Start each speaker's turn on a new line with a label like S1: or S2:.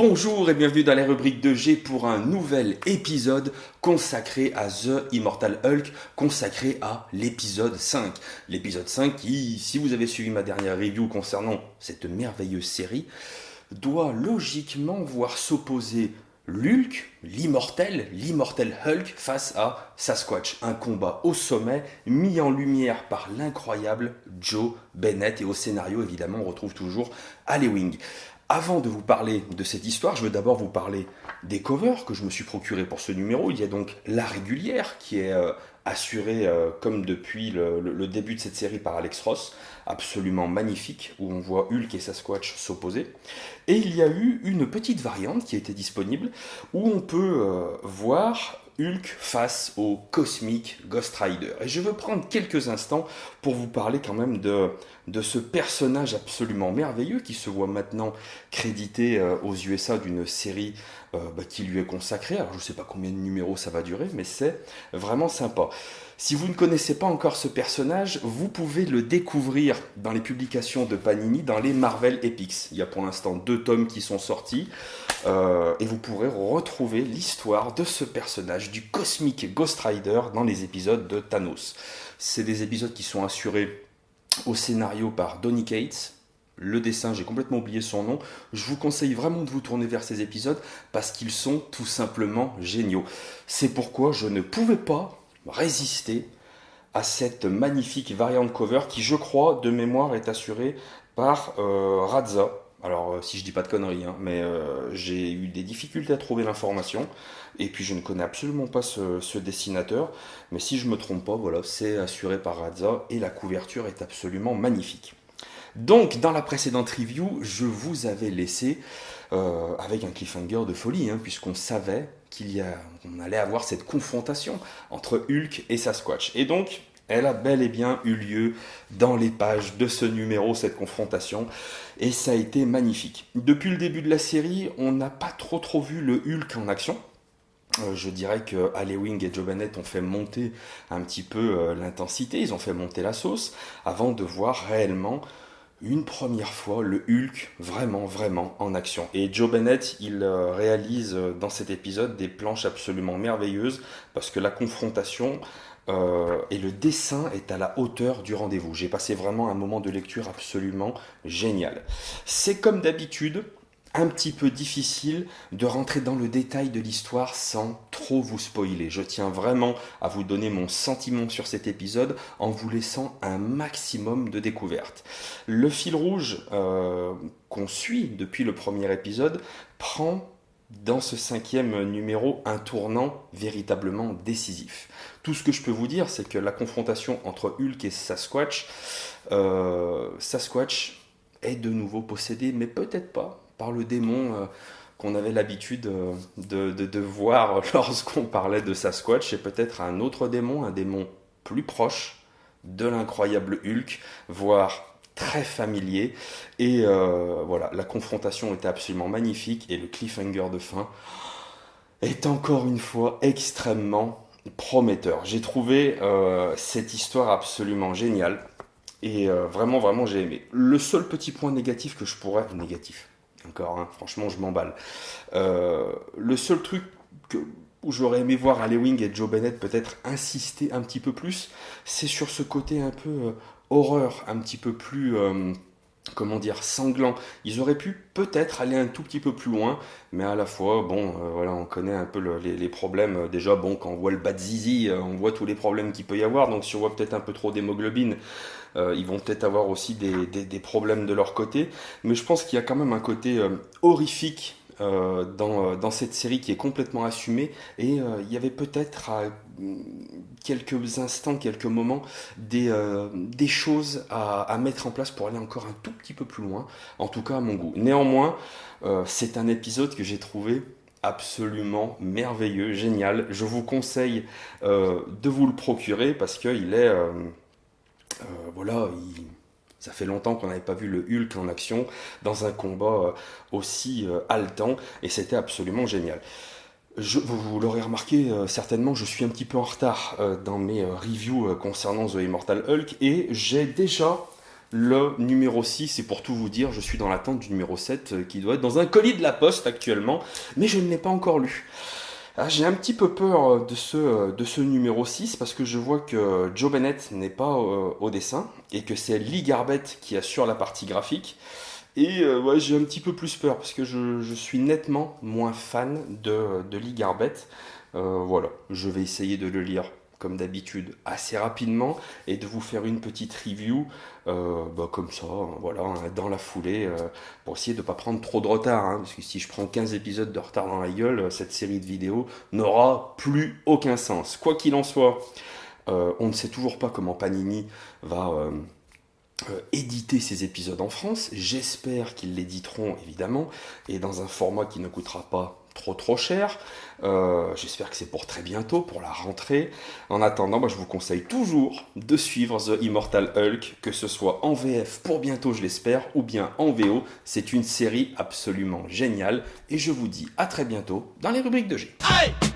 S1: Bonjour et bienvenue dans la rubrique de G pour un nouvel épisode consacré à The Immortal Hulk, consacré à l'épisode 5. L'épisode 5 qui, si vous avez suivi ma dernière review concernant cette merveilleuse série, doit logiquement voir s'opposer l'Hulk, l'immortel Hulk face à Sasquatch. Un combat au sommet mis en lumière par l'incroyable Joe Bennett et au scénario évidemment on retrouve toujours Ali Wing. Avant de vous parler de cette histoire, je veux d'abord vous parler des covers que je me suis procuré pour ce numéro. Il y a donc la régulière qui est assurée comme depuis le début de cette série par Alex Ross, absolument magnifique, où on voit Hulk et Sasquatch s'opposer. Et il y a eu une petite variante qui était disponible, où on peut voir Hulk face au Cosmic Ghost Rider. Et je veux prendre quelques instants pour vous parler quand même de ce personnage absolument merveilleux qui se voit maintenant crédité aux USA d'une série qui lui est consacrée. Alors je ne sais pas combien de numéros ça va durer, mais c'est vraiment sympa. Si vous ne connaissez pas encore ce personnage, vous pouvez le découvrir dans les publications de Panini, dans les Marvel Epics. Il y a pour l'instant 2 tomes qui sont sortis. Et vous pourrez retrouver l'histoire de ce personnage, du Cosmic Ghost Rider, dans les épisodes de Thanos. C'est des épisodes qui sont assurés au scénario par Donny Cates. Le dessin, j'ai complètement oublié son nom. Je vous conseille vraiment de vous tourner vers ces épisodes parce qu'ils sont tout simplement géniaux. C'est pourquoi je ne pouvais pas résister à cette magnifique variante cover qui, je crois, de mémoire, est assurée par Radza. Alors, si je dis pas de conneries, hein, mais j'ai eu des difficultés à trouver l'information, et puis je ne connais absolument pas ce dessinateur, mais si je me trompe pas, voilà, c'est assuré par Radza, et la couverture est absolument magnifique. Donc, dans la précédente review, je vous avais laissé avec un cliffhanger de folie, hein, puisqu'on savait qu'on allait avoir cette confrontation entre Hulk et Sasquatch. Et donc, elle a bel et bien eu lieu dans les pages de ce numéro, cette confrontation, et ça a été magnifique. Depuis le début de la série, on n'a pas trop vu le Hulk en action. Je dirais que Ali Wing et Joe Bennett ont fait monter un petit peu l'intensité, ils ont fait monter la sauce, avant de voir réellement une première fois le Hulk vraiment en action. Et Joe Bennett, il réalise dans cet épisode des planches absolument merveilleuses, parce que la confrontation et le dessin est à la hauteur du rendez-vous. J'ai passé vraiment un moment de lecture absolument génial. C'est comme d'habitude un petit peu difficile de rentrer dans le détail de l'histoire sans trop vous spoiler. Je tiens vraiment à vous donner mon sentiment sur cet épisode en vous laissant un maximum de découvertes. Le fil rouge qu'on suit depuis le premier épisode prend dans ce 5e numéro un tournant véritablement décisif. Tout ce que je peux vous dire, c'est que la confrontation entre Hulk et Sasquatch, Sasquatch est de nouveau possédé, mais peut-être pas par le démon qu'on avait l'habitude de voir lorsqu'on parlait de Sasquatch, et peut-être un autre démon, un démon plus proche de l'incroyable Hulk, voire très familier. Et voilà, la confrontation était absolument magnifique, et le cliffhanger de fin est encore une fois extrêmement prometteur. J'ai trouvé cette histoire absolument géniale, et vraiment j'ai aimé. Le seul petit point négatif que je pourrais... Négatif, encore, hein, franchement je m'emballe. Le seul truc où j'aurais aimé voir Ali Wing et Joe Bennett peut-être insister un petit peu plus, c'est sur ce côté un peu horreur, un petit peu plus... comment dire, sanglant. Ils auraient pu peut-être aller un tout petit peu plus loin, mais à la fois, bon, voilà, on connaît un peu les problèmes. Déjà, bon, quand on voit le bas de Zizi, on voit tous les problèmes qu'il peut y avoir, donc si on voit peut-être un peu trop d'hémoglobine, ils vont peut-être avoir aussi des problèmes de leur côté, mais je pense qu'il y a quand même un côté horrifique dans cette série qui est complètement assumée, et il y avait peut-être à quelques instants, quelques moments, des choses à mettre en place pour aller encore un tout petit peu plus loin, en tout cas à mon goût. Néanmoins, c'est un épisode que j'ai trouvé absolument merveilleux, génial. Je vous conseille de vous le procurer parce qu'il est... voilà, ça fait longtemps qu'on n'avait pas vu le Hulk en action dans un combat aussi haletant, et c'était absolument génial. Vous l'aurez remarqué, certainement, je suis un petit peu en retard dans mes reviews concernant The Immortal Hulk, et j'ai déjà le numéro 6, et pour tout vous dire, je suis dans l'attente du numéro 7 qui doit être dans un colis de la poste actuellement, mais je ne l'ai pas encore lu. J'ai un petit peu peur de ce numéro 6 parce que je vois que Joe Bennett n'est pas au dessin et que c'est Lee Garbett qui assure la partie graphique. Et ouais, j'ai un petit peu plus peur parce que je suis nettement moins fan de Lee Garbett. Voilà, je vais essayer de le lire comme d'habitude assez rapidement et de vous faire une petite review comme ça, voilà, dans la foulée pour essayer de ne pas prendre trop de retard. Parce que si je prends 15 épisodes de retard dans la gueule, cette série de vidéos n'aura plus aucun sens. Quoi qu'il en soit, on ne sait toujours pas comment Panini va éditer ces épisodes en France. J'espère qu'ils l'éditeront évidemment et dans un format qui ne coûtera pas trop cher. J'espère que c'est pour très bientôt, pour la rentrée. En attendant, moi je vous conseille toujours de suivre The Immortal Hulk, que ce soit en VF pour bientôt je l'espère, ou bien en VO. C'est une série absolument géniale et je vous dis à très bientôt dans les rubriques de G. Aïe!